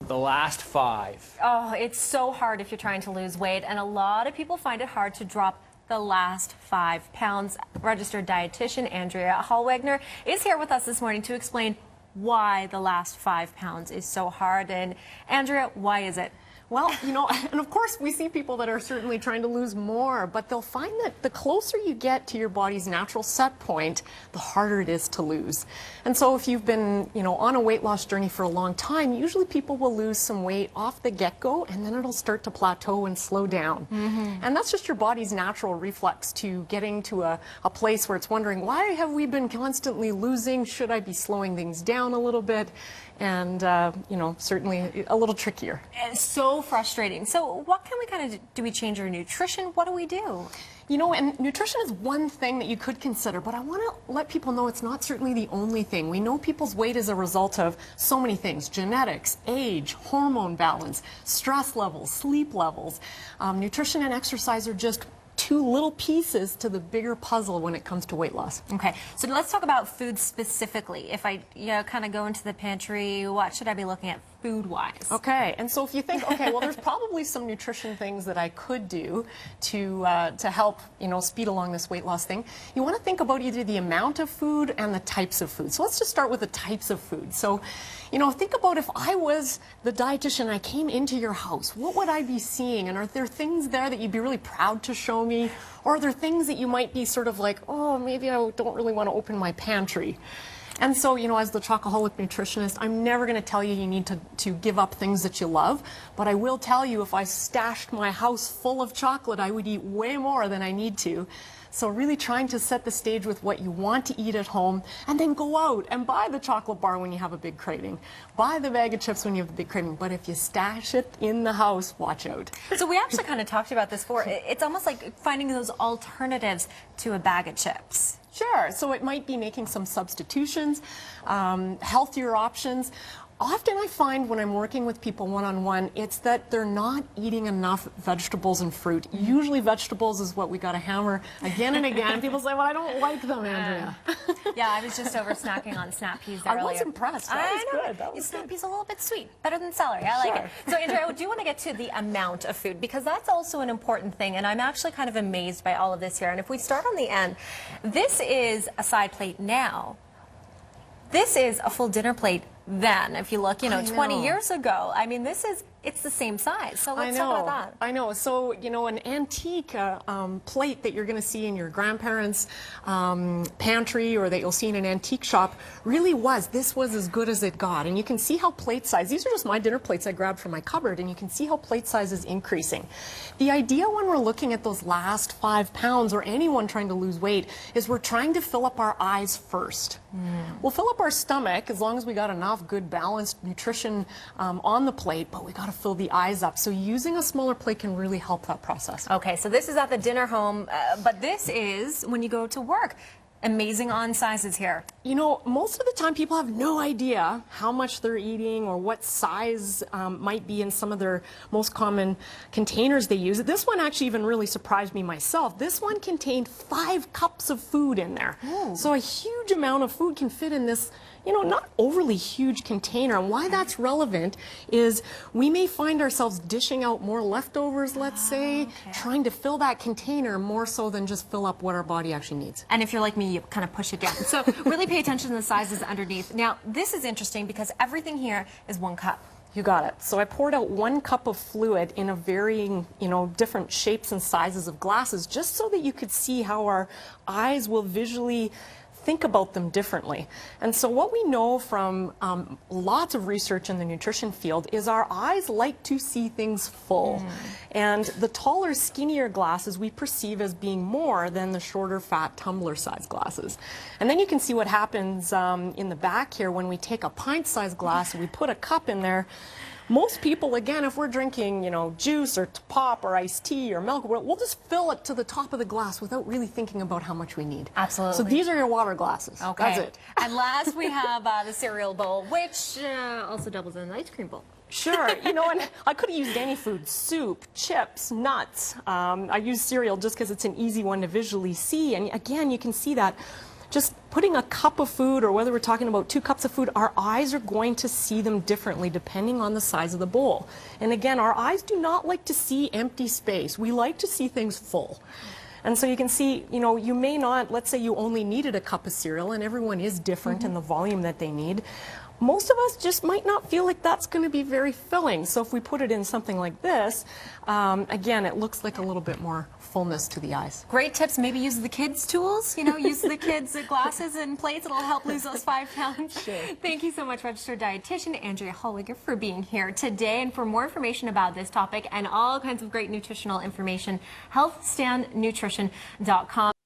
The last 5. Oh, it's so hard if you're trying to lose weight, and a lot of people find it hard to drop the last 5 pounds. Registered dietitian Andrea Holwegner is here with us this morning to explain why the last 5 pounds is so hard. And Andrea, why is it? Well, you know, and of course we see people that are certainly trying to lose more, but they'll find that the closer you get to your body's natural set point, the harder it is to lose. And so if you've been, you know, on a weight loss journey for a long time, usually people will lose some weight off the get-go, and then it'll start to plateau and slow down. And that's just your body's natural reflex to getting to a place where it's wondering, why have we been constantly losing? Should I be slowing things down a little bit? And, you know, certainly a little trickier. It's so frustrating. So what can we kind of do? We change our nutrition? What do we do? You know, and nutrition is one thing that you could consider, but I want to let people know it's not certainly the only thing. We know people's weight is a result of so many things: genetics, age, hormone balance, stress levels, sleep levels. Nutrition and exercise are just 2 little pieces to the bigger puzzle when it comes to weight loss. Okay, so let's talk about food specifically. If I kind of go into the pantry, what should I be looking at food-wise? Okay, and so if you think, okay, well, there's probably some nutrition things that I could do to help, you know, speed along this weight loss thing. You want to think about either the amount of food and the types of food. So let's just start with the types of food. So, you know, think about if I was the dietitian and I came into your house, what would I be seeing? And are there things there that you'd be really proud to show me? Or are there things that you might be sort of like, oh, maybe I don't really want to open my pantry? And so, you know, as the chocoholic nutritionist, I'm never going to tell you you need to give up things that you love, but I will tell you if I stashed my house full of chocolate, I would eat way more than I need to. So really trying to set the stage with what you want to eat at home, and then go out and buy the chocolate bar when you have a big craving. Buy the bag of chips when you have a big craving. But if you stash it in the house, watch out. So we actually kind of talked about this before. It's almost like finding those alternatives to a bag of chips. Sure. So it might be making some substitutions, healthier options. Often I find when I'm working with people one-on-one, it's that they're not eating enough vegetables and fruit. Usually vegetables is what we got to hammer again and again. People say, well, I don't like them, Andrea. Yeah, I was just over snacking on snap peas earlier. I was impressed. That was good. That was snap peas a little bit sweet, better than celery. I like it. So, Andrea, I do want to get to the amount of food, because that's also an important thing, and I'm actually kind of amazed by all of this here. And if we start on the end, this is a side plate now. This is a full dinner plate then. If you look, you know, 20 years ago, I mean, it's the same size. So let's talk about that. I know. So, you know, an antique plate that you're going to see in your grandparents' pantry, or that you'll see in an antique shop, this was as good as it got. And you can see how plate size, these are just my dinner plates I grabbed from my cupboard, and you can see how plate size is increasing. The idea when we're looking at those last 5 pounds, or anyone trying to lose weight, is we're trying to fill up our eyes first. We'll fill up our stomach as long as we got enough good balanced nutrition on the plate, but we got to fill the eyes up. So using a smaller plate can really help that process. Okay, so this is at the dinner home, but this is when you go to work. Amazing on sizes here. You know, most of the time people have no idea how much they're eating or what size might be in some of their most common containers they use. This one actually even really surprised me myself. This one contained 5 cups of food in there. Ooh. So a huge amount of food can fit in this, you know, not overly huge container. And why that's relevant is we may find ourselves dishing out more leftovers, let's say, trying to fill that container more so than just fill up what our body actually needs. And if you're like me, you kind of push it down. So really pay attention to the sizes underneath. Now, this is interesting because everything here is 1 cup. You got it. So I poured out 1 cup of fluid in a varying, you know, different shapes and sizes of glasses, just so that you could see how our eyes will visually think about them differently. And so what we know from lots of research in the nutrition field is our eyes like to see things full. And the taller, skinnier glasses we perceive as being more than the shorter, fat, tumbler-sized glasses. And then you can see what happens in the back here when we take a pint-sized glass and we put a cup in there. Most people, again, if we're drinking, you know, juice or pop or iced tea or milk, we'll just fill it to the top of the glass without really thinking about how much we need. Absolutely. So these are your water glasses. Okay. That's it. And last we have the cereal bowl, which also doubles as an ice cream bowl. Sure, you know, and I could have used any food: soup, chips, nuts. I use cereal just because it's an easy one to visually see, and again, you can see that just putting a cup of food, or whether we're talking about 2 cups of food, our eyes are going to see them differently depending on the size of the bowl. And again, our eyes do not like to see empty space. We like to see things full. And so you can see, you know, you may not, let's say you only needed a cup of cereal, and everyone is different in the volume that they need. Most of us just might not feel like that's going to be very filling. So if we put it in something like this, again, it looks like a little bit more fullness to the eyes. Great tips. Maybe use the kids' tools, you know, use the kids' glasses and plates. It'll help lose those 5 pounds. Sure. Thank you so much, registered dietitian Andrea Holwegner, for being here today. And for more information about this topic and all kinds of great nutritional information, healthstandnutrition.com.